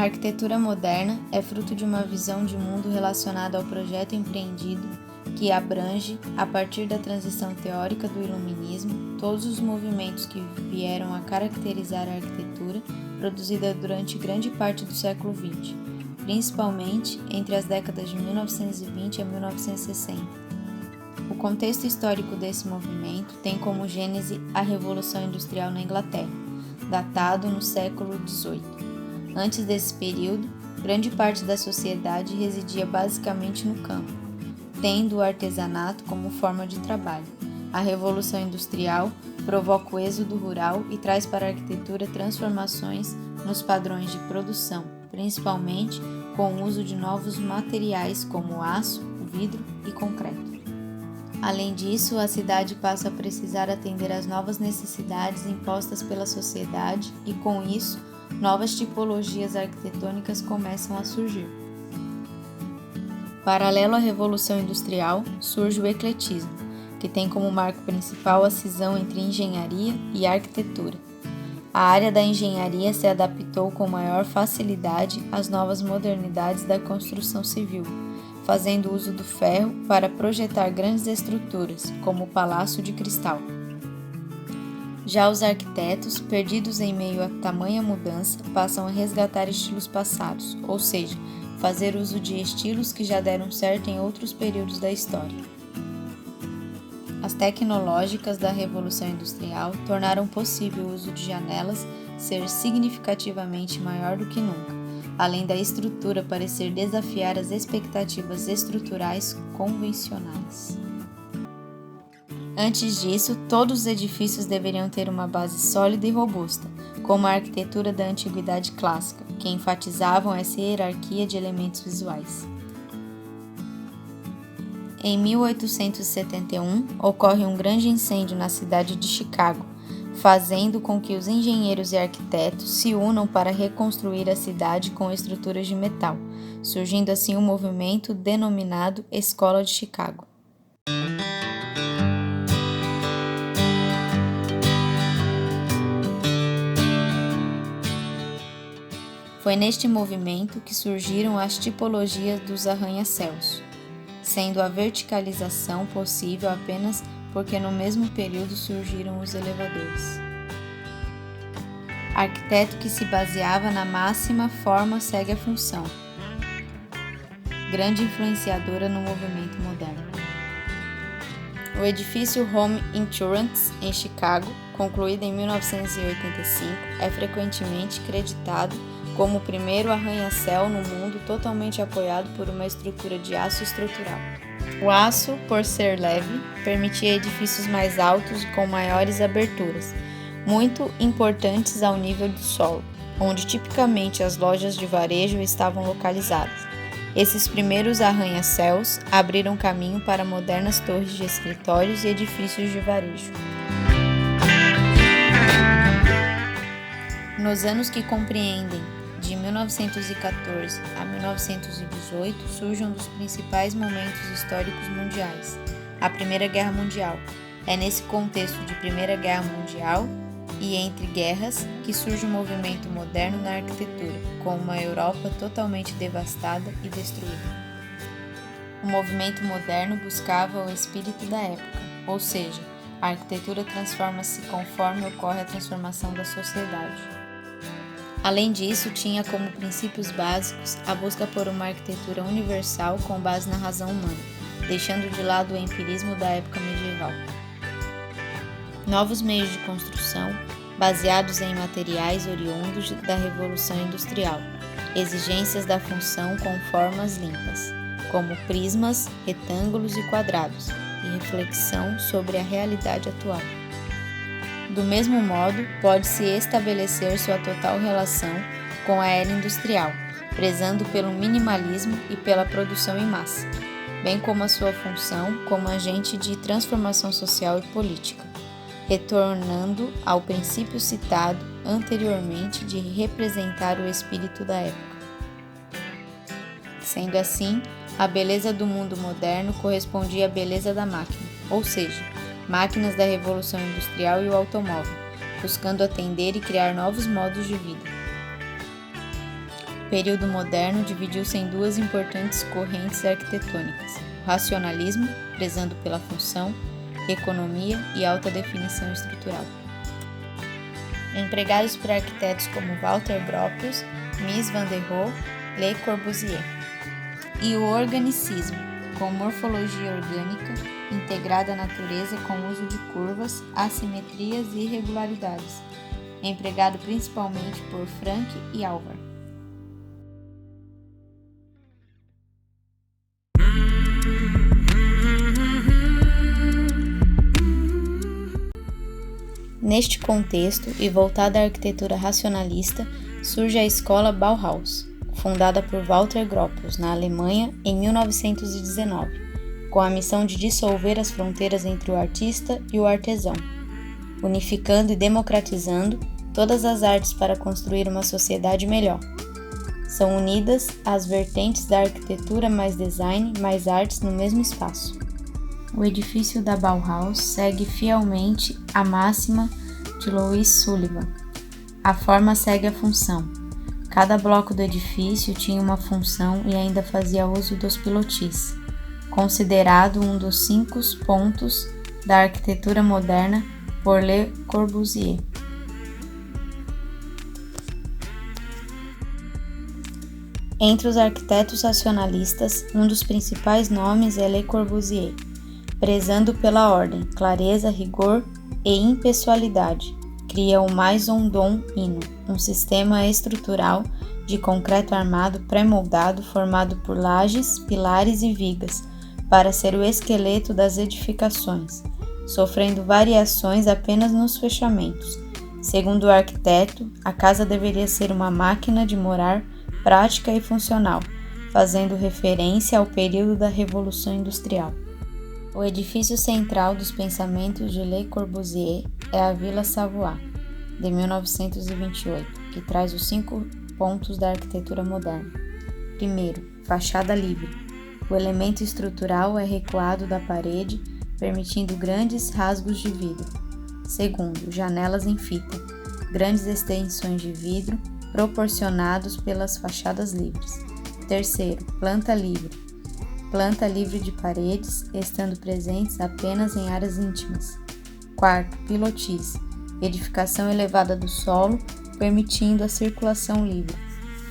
arquitetura moderna é fruto de uma visão de mundo relacionada ao projeto empreendido que abrange, a partir da transição teórica do Iluminismo, todos os movimentos que vieram a caracterizar a arquitetura produzida durante grande parte do século XX, principalmente entre as décadas de 1920 a 1960. O contexto histórico desse movimento tem como gênese a Revolução Industrial na Inglaterra, datado no século XVIII. Antes desse período, grande parte da sociedade residia basicamente no campo, tendo o artesanato como forma de trabalho. A Revolução Industrial provoca o êxodo rural e traz para a arquitetura transformações nos padrões de produção, principalmente com o uso de novos materiais como o aço, o vidro e concreto. Além disso, a cidade passa a precisar atender às novas necessidades impostas pela sociedade e, com isso, novas tipologias arquitetônicas começam a surgir. Paralelo à Revolução Industrial, surge o ecletismo, que tem como marco principal a cisão entre engenharia e arquitetura. A área da engenharia se adaptou com maior facilidade às novas modernidades da construção civil, fazendo uso do ferro para projetar grandes estruturas, como o Palácio de Cristal. Já os arquitetos, perdidos em meio a tamanha mudança, passam a resgatar estilos passados, ou seja, fazer uso de estilos que já deram certo em outros períodos da história. As tecnológicas da Revolução Industrial tornaram possível o uso de janelas ser significativamente maior do que nunca, além da estrutura parecer desafiar as expectativas estruturais convencionais. Antes disso, todos os edifícios deveriam ter uma base sólida e robusta, como a arquitetura da Antiguidade Clássica, que enfatizavam essa hierarquia de elementos visuais. Em 1871, ocorre um grande incêndio na cidade de Chicago, fazendo com que os engenheiros e arquitetos se unam para reconstruir a cidade com estruturas de metal, surgindo assim um movimento denominado Escola de Chicago. Foi neste movimento que surgiram as tipologias dos arranha-céus, sendo a verticalização possível apenas porque no mesmo período surgiram os elevadores. Arquiteto que se baseava na máxima forma segue a função, grande influenciadora no movimento moderno. O edifício Home Insurance, em Chicago, concluído em 1985, é frequentemente creditado como o primeiro arranha-céu no mundo totalmente apoiado por uma estrutura de aço estrutural. O aço, por ser leve, permitia edifícios mais altos e com maiores aberturas, muito importantes ao nível do solo, onde tipicamente as lojas de varejo estavam localizadas. Esses primeiros arranha-céus abriram caminho para modernas torres de escritórios e edifícios de varejo. Nos anos que compreendem de 1914 a 1918, surge um dos principais momentos históricos mundiais, a Primeira Guerra Mundial. É nesse contexto de Primeira Guerra Mundial e entre guerras que surge o movimento moderno na arquitetura, com uma Europa totalmente devastada e destruída. O movimento moderno buscava o espírito da época, ou seja, a arquitetura transforma-se conforme ocorre a transformação da sociedade. Além disso, tinha como princípios básicos a busca por uma arquitetura universal com base na razão humana, deixando de lado o empirismo da época medieval. Novos meios de construção, baseados em materiais oriundos da Revolução Industrial, exigências da função com formas limpas, como prismas, retângulos e quadrados, e reflexão sobre a realidade atual. Do mesmo modo, pode-se estabelecer sua total relação com a era industrial, prezando pelo minimalismo e pela produção em massa, bem como a sua função como agente de transformação social e política, retornando ao princípio citado anteriormente de representar o espírito da época. Sendo assim, a beleza do mundo moderno correspondia à beleza da máquina, ou seja, máquinas da Revolução Industrial e o automóvel, buscando atender e criar novos modos de vida. O período moderno dividiu-se em duas importantes correntes arquitetônicas: o racionalismo, prezando pela função, economia e alta definição estrutural, empregados por arquitetos como Walter Gropius, Mies van der Rohe, Le Corbusier, e o organicismo, com morfologia orgânica, integrada à natureza com o uso de curvas, assimetrias e irregularidades, empregado principalmente por Frank e Alvar. Neste contexto, e voltada à arquitetura racionalista, surge a escola Bauhaus, fundada por Walter Gropius, na Alemanha, em 1919, com a missão de dissolver as fronteiras entre o artista e o artesão, unificando e democratizando todas as artes para construir uma sociedade melhor. São unidas as vertentes da arquitetura mais design, mais artes no mesmo espaço. O edifício da Bauhaus segue fielmente a máxima de Louis Sullivan. A forma segue a função. Cada bloco do edifício tinha uma função e ainda fazia uso dos pilotis, considerado um dos 5 pontos da arquitetura moderna por Le Corbusier. Entre os arquitetos racionalistas, um dos principais nomes é Le Corbusier, prezando pela ordem, clareza, rigor e impessoalidade. Cria o Maison d'Ino, um sistema estrutural de concreto armado pré-moldado formado por lajes, pilares e vigas, para ser o esqueleto das edificações, sofrendo variações apenas nos fechamentos. Segundo o arquiteto, a casa deveria ser uma máquina de morar prática e funcional, fazendo referência ao período da Revolução Industrial. O edifício central dos pensamentos de Le Corbusier é a Villa Savoie, de 1928, que traz os 5 pontos da arquitetura moderna. Primeiro, fachada livre. O elemento estrutural é recuado da parede, permitindo grandes rasgos de vidro. Segundo, janelas em fita, grandes extensões de vidro proporcionados pelas fachadas livres. Terceiro, planta livre de paredes, estando presentes apenas em áreas íntimas. Quarto, pilotis, edificação elevada do solo, permitindo a circulação livre.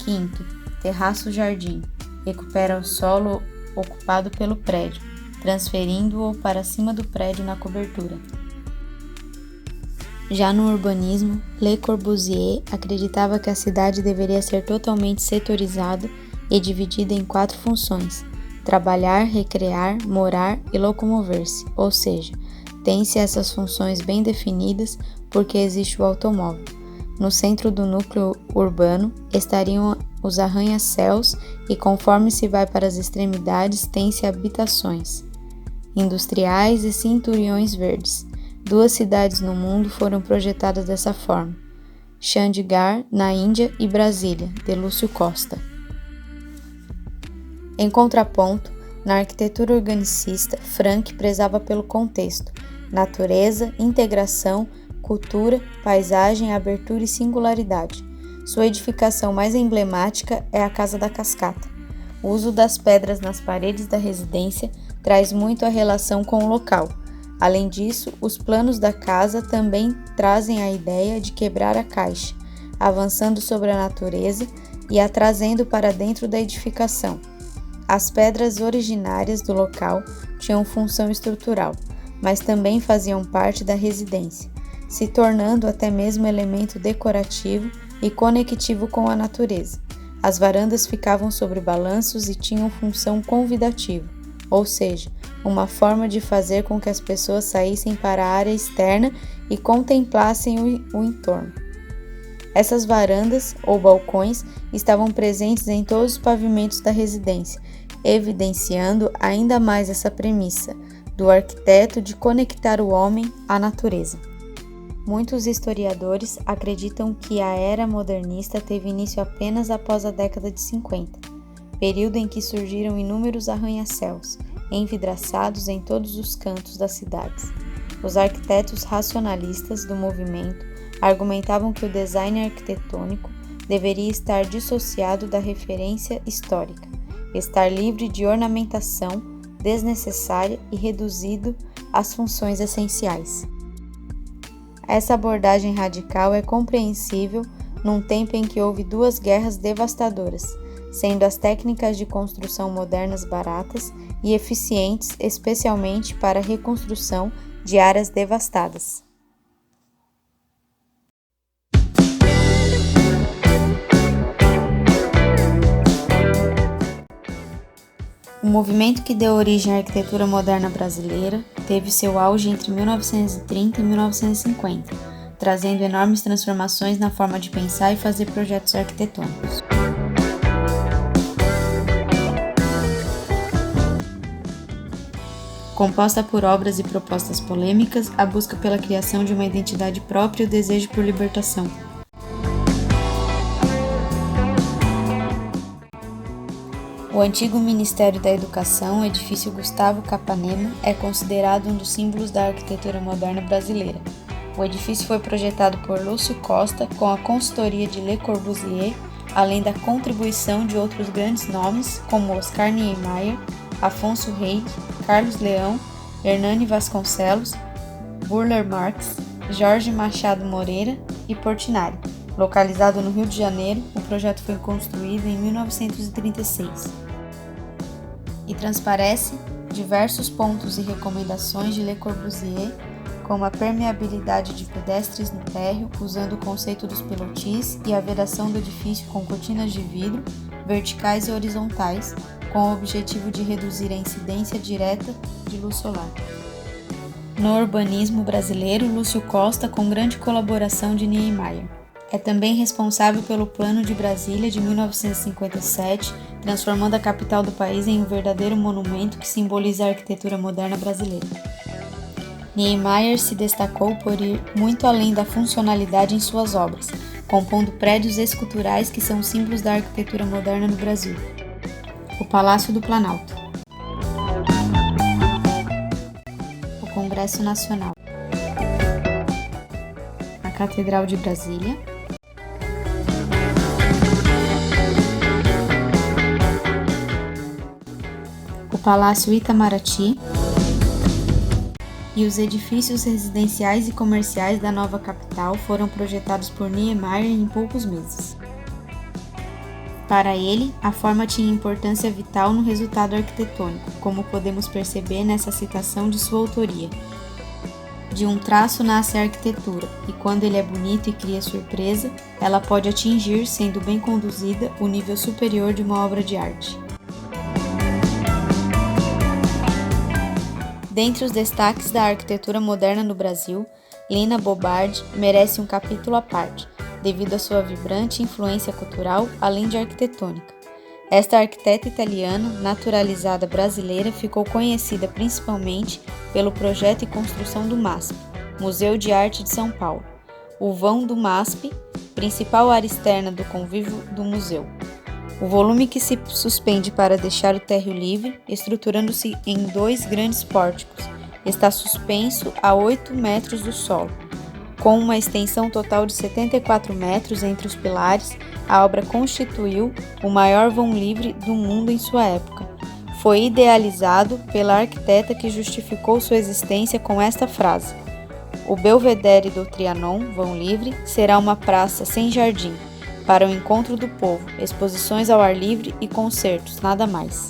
Quinto, terraço-jardim, recupera o solo ocupado pelo prédio, transferindo-o para cima do prédio na cobertura. Já no urbanismo, Le Corbusier acreditava que a cidade deveria ser totalmente setorizada e dividida em 4 funções: trabalhar, recrear, morar e locomover-se, ou seja, tem-se essas funções bem definidas porque existe o automóvel. No centro do núcleo urbano estariam os arranha-céus e conforme se vai para as extremidades tem-se habitações industriais e cinturões verdes. 2 cidades no mundo foram projetadas dessa forma: Chandigarh, na Índia, e Brasília, de Lúcio Costa. Em contraponto, na arquitetura organicista, Frank prezava pelo contexto, natureza, integração, cultura, paisagem, abertura e singularidade. Sua edificação mais emblemática é a Casa da Cascata. O uso das pedras nas paredes da residência traz muito a relação com o local. Além disso, os planos da casa também trazem a ideia de quebrar a caixa, avançando sobre a natureza e a trazendo para dentro da edificação. As pedras originárias do local tinham função estrutural, mas também faziam parte da residência, se tornando até mesmo elemento decorativo e conectivo com a natureza. As varandas ficavam sobre balanços e tinham função convidativa, ou seja, uma forma de fazer com que as pessoas saíssem para a área externa e contemplassem o entorno. Essas varandas, ou balcões, estavam presentes em todos os pavimentos da residência, evidenciando ainda mais essa premissa do arquiteto de conectar o homem à natureza. Muitos historiadores acreditam que a era modernista teve início apenas após a década de 50, período em que surgiram inúmeros arranha-céus, envidraçados em todos os cantos das cidades. Os arquitetos racionalistas do movimento argumentavam que o design arquitetônico deveria estar dissociado da referência histórica, estar livre de ornamentação desnecessária e reduzido às funções essenciais. Essa abordagem radical é compreensível num tempo em que houve duas guerras devastadoras, sendo as técnicas de construção modernas baratas e eficientes, especialmente para a reconstrução de áreas devastadas. O movimento que deu origem à arquitetura moderna brasileira teve seu auge entre 1930 e 1950, trazendo enormes transformações na forma de pensar e fazer projetos arquitetônicos. Composta por obras e propostas polêmicas, a busca pela criação de uma identidade própria e o desejo por libertação. O antigo Ministério da Educação, edifício Gustavo Capanema, é considerado um dos símbolos da arquitetura moderna brasileira. O edifício foi projetado por Lúcio Costa com a consultoria de Le Corbusier, além da contribuição de outros grandes nomes como Oscar Niemeyer, Afonso Reig, Carlos Leão, Hernani Vasconcelos, Burle Marx, Jorge Machado Moreira e Portinari. Localizado no Rio de Janeiro, o projeto foi construído em 1936 e transparece diversos pontos e recomendações de Le Corbusier, como a permeabilidade de pedestres no térreo, usando o conceito dos pilotis e a vedação do edifício com cortinas de vidro, verticais e horizontais, com o objetivo de reduzir a incidência direta de luz solar. No urbanismo brasileiro, Lúcio Costa, com grande colaboração de Niemeyer. É também responsável pelo Plano de Brasília de 1957, transformando a capital do país em um verdadeiro monumento que simboliza a arquitetura moderna brasileira. Niemeyer se destacou por ir muito além da funcionalidade em suas obras, compondo prédios esculturais que são símbolos da arquitetura moderna no Brasil. O Palácio do Planalto, o Congresso Nacional, a Catedral de Brasília, o Palácio Itamaraty e os edifícios residenciais e comerciais da nova capital foram projetados por Niemeyer em poucos meses. Para ele, a forma tinha importância vital no resultado arquitetônico, como podemos perceber nessa citação de sua autoria. De um traço nasce a arquitetura, e quando ele é bonito e cria surpresa, ela pode atingir, sendo bem conduzida, o nível superior de uma obra de arte. Dentre os destaques da arquitetura moderna no Brasil, Lina Bobardi merece um capítulo à parte, devido à sua vibrante influência cultural, além de arquitetônica. Esta arquiteta italiana, naturalizada brasileira, ficou conhecida principalmente pelo projeto e construção do MASP, Museu de Arte de São Paulo, o vão do MASP, principal área externa do convívio do museu. O volume que se suspende para deixar o térreo livre, estruturando-se em 2 grandes pórticos, está suspenso a 8 metros do solo. Com uma extensão total de 74 metros entre os pilares, a obra constituiu o maior vão livre do mundo em sua época. Foi idealizado pela arquiteta que justificou sua existência com esta frase: "O Belvedere do Trianon, vão livre, será uma praça sem jardim, para o encontro do povo, exposições ao ar livre e concertos, nada mais."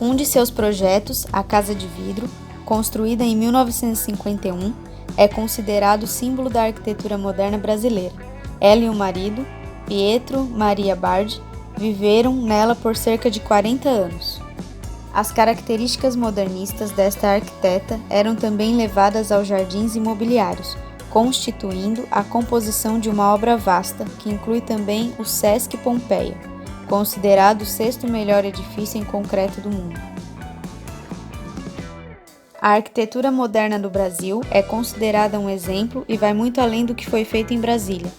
Um de seus projetos, a Casa de Vidro, construída em 1951, é considerado símbolo da arquitetura moderna brasileira. Ela e o marido, Pietro Maria Bardi, viveram nela por cerca de 40 anos. As características modernistas desta arquiteta eram também levadas aos jardins imobiliários, constituindo a composição de uma obra vasta, que inclui também o Sesc Pompeia, considerado o 6º melhor edifício em concreto do mundo. A arquitetura moderna do Brasil é considerada um exemplo e vai muito além do que foi feito em Brasília,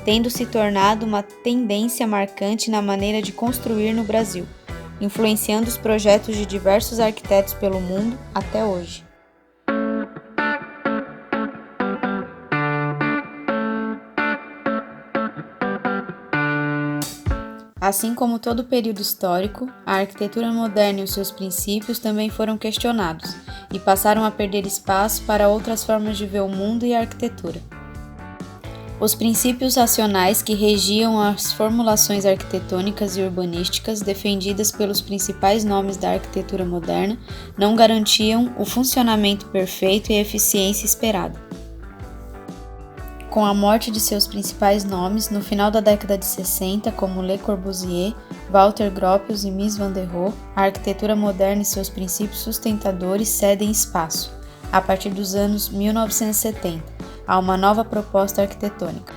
tendo se tornado uma tendência marcante na maneira de construir no Brasil, influenciando os projetos de diversos arquitetos pelo mundo até hoje. Assim como todo período histórico, a arquitetura moderna e os seus princípios também foram questionados e passaram a perder espaço para outras formas de ver o mundo e a arquitetura. Os princípios racionais que regiam as formulações arquitetônicas e urbanísticas defendidas pelos principais nomes da arquitetura moderna não garantiam o funcionamento perfeito e a eficiência esperada. Com a morte de seus principais nomes, no final da década de 60, como Le Corbusier, Walter Gropius e Mies van der Rohe, a arquitetura moderna e seus princípios sustentadores cedem espaço, a partir dos anos 1970, a uma nova proposta arquitetônica.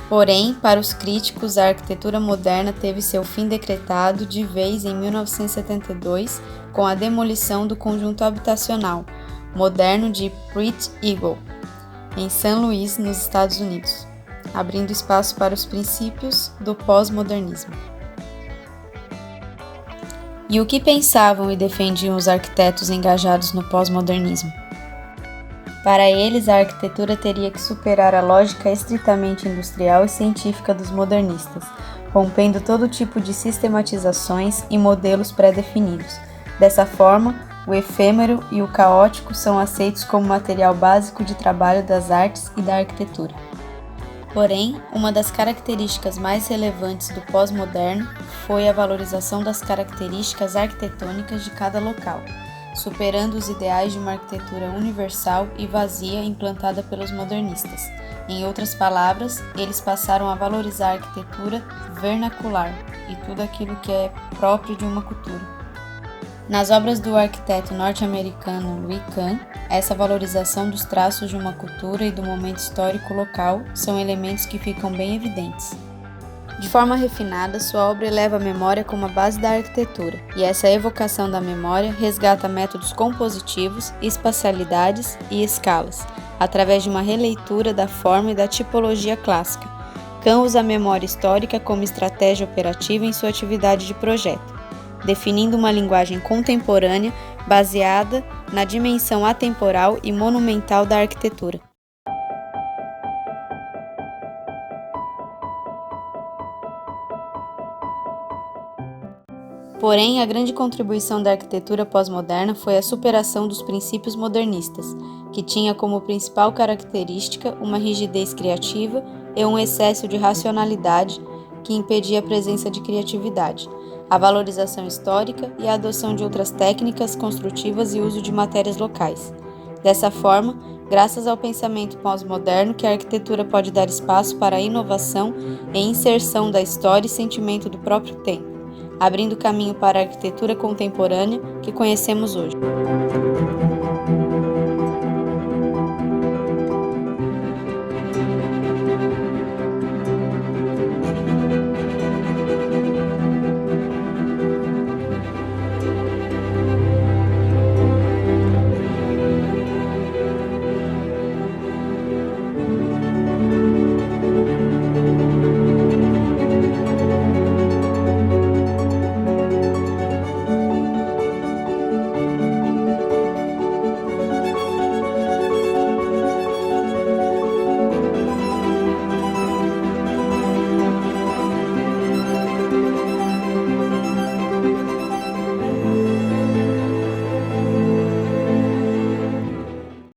Porém, para os críticos, a arquitetura moderna teve seu fim decretado de vez em 1972, com a demolição do conjunto habitacional moderno de Pratt Eagle, em São Luís, nos Estados Unidos, abrindo espaço para os princípios do pós-modernismo. E o que pensavam e defendiam os arquitetos engajados no pós-modernismo? Para eles, a arquitetura teria que superar a lógica estritamente industrial e científica dos modernistas, rompendo todo tipo de sistematizações e modelos pré-definidos. Dessa forma, o efêmero e o caótico são aceitos como material básico de trabalho das artes e da arquitetura. Porém, uma das características mais relevantes do pós-moderno foi a valorização das características arquitetônicas de cada local, superando os ideais de uma arquitetura universal e vazia implantada pelos modernistas. Em outras palavras, eles passaram a valorizar a arquitetura vernacular e tudo aquilo que é próprio de uma cultura. Nas obras do arquiteto norte-americano Louis Kahn, essa valorização dos traços de uma cultura e do momento histórico local são elementos que ficam bem evidentes. De forma refinada, sua obra eleva a memória como a base da arquitetura, e essa evocação da memória resgata métodos compositivos, espacialidades e escalas, através de uma releitura da forma e da tipologia clássica. Kahn usa a memória histórica como estratégia operativa em sua atividade de projeto, definindo uma linguagem contemporânea baseada na dimensão atemporal e monumental da arquitetura. Porém, a grande contribuição da arquitetura pós-moderna foi a superação dos princípios modernistas, que tinha como principal característica uma rigidez criativa e um excesso de racionalidade que impedia a presença de criatividade, a valorização histórica e a adoção de outras técnicas construtivas e uso de matérias locais. Dessa forma, graças ao pensamento pós-moderno, que a arquitetura pode dar espaço para a inovação e inserção da história e sentimento do próprio tempo, abrindo caminho para a arquitetura contemporânea que conhecemos hoje.